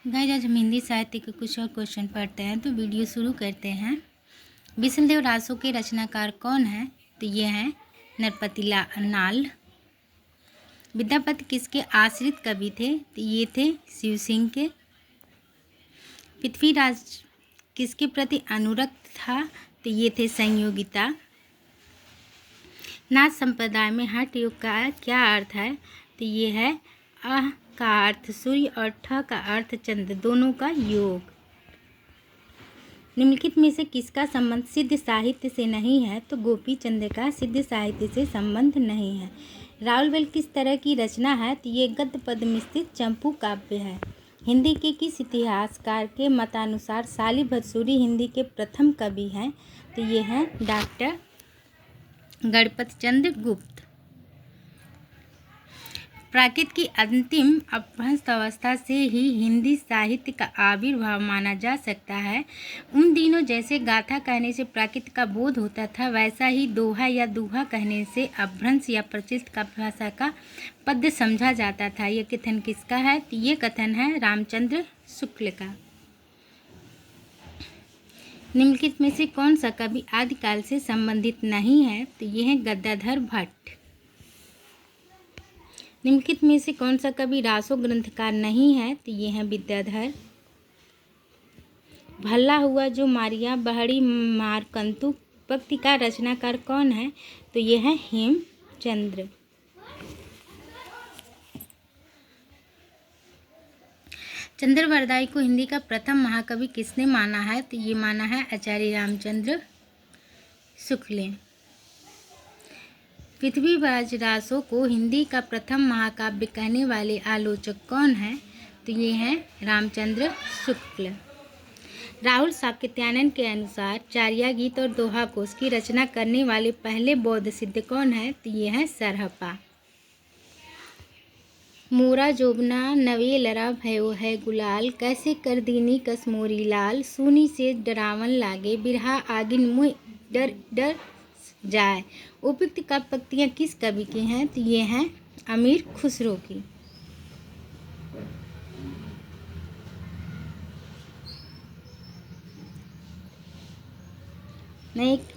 Guys, आज हम हिंदी साहित्य के कुछ और क्वेश्चन पढ़ते हैं, तो वीडियो शुरू करते हैं। बिसलदेव रासो के रचनाकार कौन है? तो ये हैं नरपति नाल। विद्यापति किसके आश्रित कवि थे? तो ये थे शिव सिंह के। पृथ्वीराज किसके प्रति अनुरक्त था? तो ये थे संयोगिता। नाथ संप्रदाय में हठ योग का क्या अर्थ है? तो ये है अह का अर्थ सूर्य और ठ का अर्थ चंद्र, दोनों का योग। निम्नलिखित में से किसका संबंध सिद्ध साहित्य से नहीं है? तो गोपी चंद्र का सिद्ध साहित्य से संबंध नहीं है। रावलवेल किस तरह की रचना है? तो ये गद्य पद मिश्रित चंपू काव्य है। हिंदी के किस इतिहासकार के मतानुसार साली भतसूरी हिंदी के प्रथम कवि हैं? तो ये हैं डॉक्टर गणपत चंद्र गुप्त। प्राकृत की अंतिम अपभ्रंश अवस्था से ही हिंदी साहित्य का आविर्भाव माना जा सकता है। उन दिनों जैसे गाथा कहने से प्राकृत का बोध होता था, वैसा ही दोहा या दूहा कहने से अपभ्रंश या प्रचलित का भाषा का पद्य समझा जाता था। यह कथन किसका है? तो ये कथन है रामचंद्र शुक्ल का। निम्नलिखित में से कौन सा कवि आदिकाल से संबंधित नहीं है? तो ये है गदाधर भट्ट। निम्नलिखित में से कौन सा कवि रासो ग्रंथकार नहीं है? तो ये है विद्याधर। भल्ला हुआ जो मारिया बहड़ी मारकंतु पक्ति का रचनाकार कौन है? तो ये है हेमचंद्र। चंद्रवरदाई को हिंदी का प्रथम महाकवि किसने माना है? तो ये माना है आचार्य रामचंद्र शुक्ल। पृथ्वीराज रासो को हिंदी का प्रथम महाकाव्य कहने वाले आलोचक कौन हैं? तो ये हैं रामचंद्र शुक्ल। राहुल साकेत्यायन के अनुसार चारिया गीत और दोहा कोश की रचना करने वाले पहले बौद्ध सिद्ध कौन है? तो ये हैं सरहपा। मोरा जोबना नवे लरा भयो है गुलाल, कैसे कर दीनी कसमोरी लाल, सूनी से डरावन लागे बिरहा आगिन मुँह डर डर जाए। उपयुक्त का पंक्तियाँ किस कवि की हैं? तो ये हैं अमीर खुसरो की। नेक्स्ट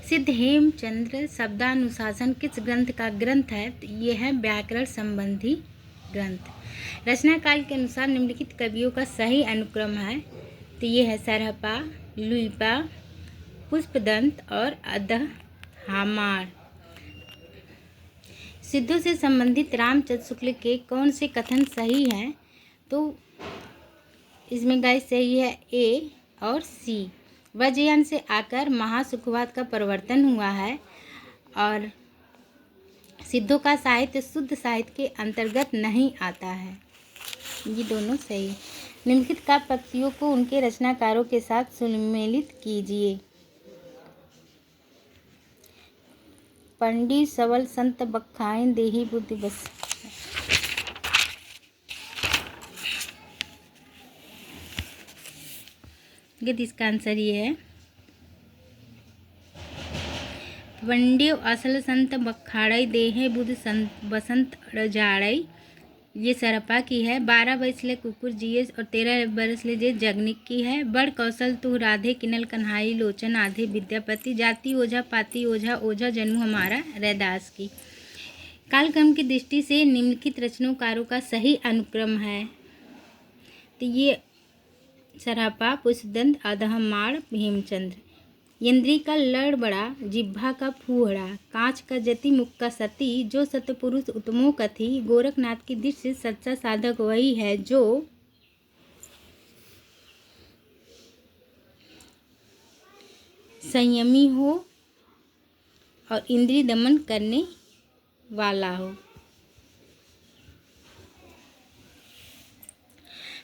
सिद्ध हेमचंद्र शब्दानुशासन किस ग्रंथ का ग्रंथ है? तो ये है व्याकरण संबंधी ग्रंथ। रचना काल के अनुसार निम्नलिखित कवियों का सही अनुक्रम है। तो ये है सरहपा, लुइपा, पुष्पदंत और अदहामार। सिद्धों से संबंधित रामचंद्र शुक्ल के कौन से कथन सही हैं? तो इसमें गाइस सही है ए और सी। वज्रयान से आकर महासुखवाद का प्रवर्तन हुआ है और सिद्धों का साहित्य शुद्ध साहित्य के अंतर्गत नहीं आता है। ये दोनों सही। निम्नलिखित का पंक्तियों को उनके रचनाकारों के साथ सुमेलित कीजिए। पंडित सबल संत बखाइन देही बुद्धि बस। इसका आंसर ये है पंडियो असल संत बखाड़ई देहे बुद्ध संत बसंत रजाड़ई। ये सरपा की है। 12 बरस ले कुकुर जिए और 13 बरस ले जे जगनिक की है। बड़ कौशल तू राधे किनल कन्हाई लोचन आधे विद्यापति, जाति ओझा पाती ओझा ओझा जन्म हमारा रैदास की। कालक्रम की दृष्टि से निम्नलिखित रचनाकारों का सही अनुक्रम है। तो ये सरहपा, पुष्पदंत, अदहमार, हेमचंद्र। इंद्री का लड़ बड़ा, जिह्वा का फूहड़ा, कांच का जति मुख का सती, जो सतपुरुष उत्तमों कथी। गोरखनाथ की दृष्टि से सच्चा साधक वही है जो संयमी हो और इंद्रिय दमन करने वाला हो।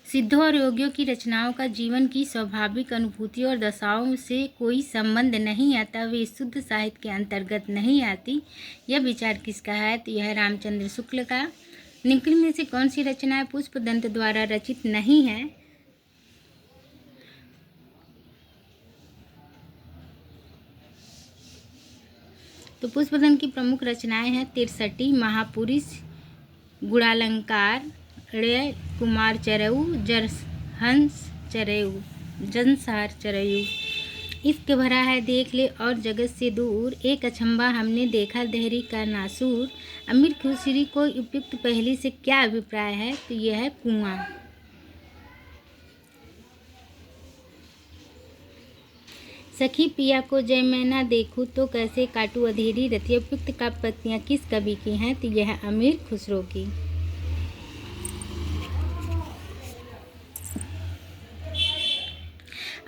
सिद्धों और योगियों की रचनाओं का जीवन की स्वाभाविक अनुभूति और दशाओं से कोई संबंध नहीं आता, वे शुद्ध साहित्य के अंतर्गत नहीं आती। यह विचार किसका है? तो यह रामचंद्र शुक्ल का। निम्नलिखित में से कौन सी रचनाएं पुष्पदंत द्वारा रचित नहीं है? तो पुष्पदन की प्रमुख रचनाएं हैं तिरसठी, महापुरुष, गुणालंकार, कुमार चरयू, जनसहर चरयू। इश्क भरा है देख ले और जगत से दूर, एक अचंभा हमने देखा देहरी का नासूर। अमीर खुसरी को उपयुक्त पहली से क्या अभिप्राय है? तो यह है कुआं। सखी पिया को जय मैं ना देखूं तो कैसे काटूं अधेरी रतिया। उपयुक्त काव्य पंक्तियां किस कवि की हैं? तो यह है अमीर खुसरो की।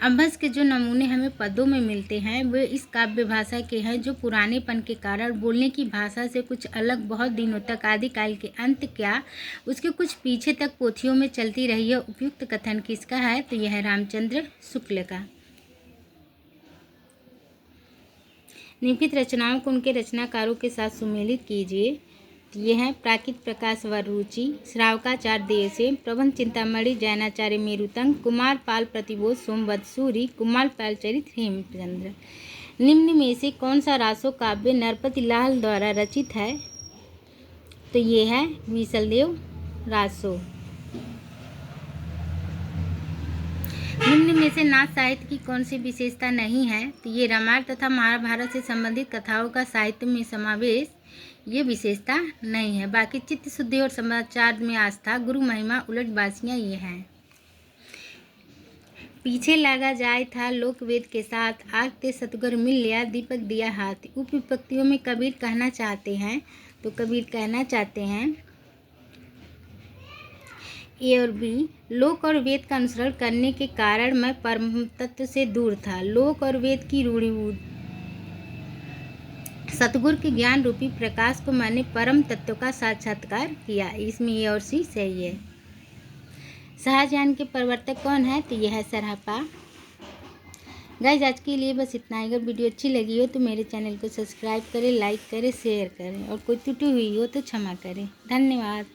अभ्यास के जो नमूने हमें पदों में मिलते हैं वे इस काव्य भाषा के हैं जो पुरानेपन के कारण बोलने की भाषा से कुछ अलग बहुत दिनों तक आदिकाल के अंत क्या उसके कुछ पीछे तक पोथियों में चलती रही है। उपयुक्त कथन किसका है? तो यह है रामचंद्र शुक्ल का। निम्नलिखित रचनाओं को उनके रचनाकारों के साथ सुमेलित कीजिए। ये हैं प्राकृत प्रकाश व रुचि, श्रावकाचार्य देवसेन, प्रबंध चिंतामणि, जैनाचार्य मेरुतंग, कुमार पाल प्रतिबोध, सोमवत सूरी, कुमार पाल चरित, हेमचंद्र। निम्न में से कौन सा रासो काव्य नरपति लाल द्वारा रचित है? तो ये है विसलदेव रासो। निम्न में से नाथ साहित्य की कौन सी विशेषता नहीं है? तो ये रामायण तथा महाभारत से संबंधित कथाओं का साहित्य में समावेश ये विशेषता नहीं है। बाकी चित्त शुद्धि और समाचार में आस्था, गुरु महिमा, उलटबाजियाँ ये हैं। पीछे लगा जाए था लोक वेद के साथ, आग ते सतगुर मिल लिया दीपक दिया हाथ। उपविपक्तियों में कबीर कहना चाहते हैं तो कबीर कहना चाहते हैं ए और बी, लोक और वेद का अनुसरण करने के कारण मैं परम तत्व से दूर था। लोक और वेद की रूढ़िभूत सतगुरु के ज्ञान रूपी प्रकाश को मैंने परम तत्व का साक्षात्कार किया। इसमें ए और सी सही है। शाहजहां के प्रवर्तक कौन है? तो यह है सरहपा। गाइस आज के लिए बस इतना ही। अगर वीडियो अच्छी लगी हो तो मेरे चैनल को सब्सक्राइब करें, लाइक करें, शेयर करें और कोई त्रुटि हुई हो तो क्षमा करें। धन्यवाद।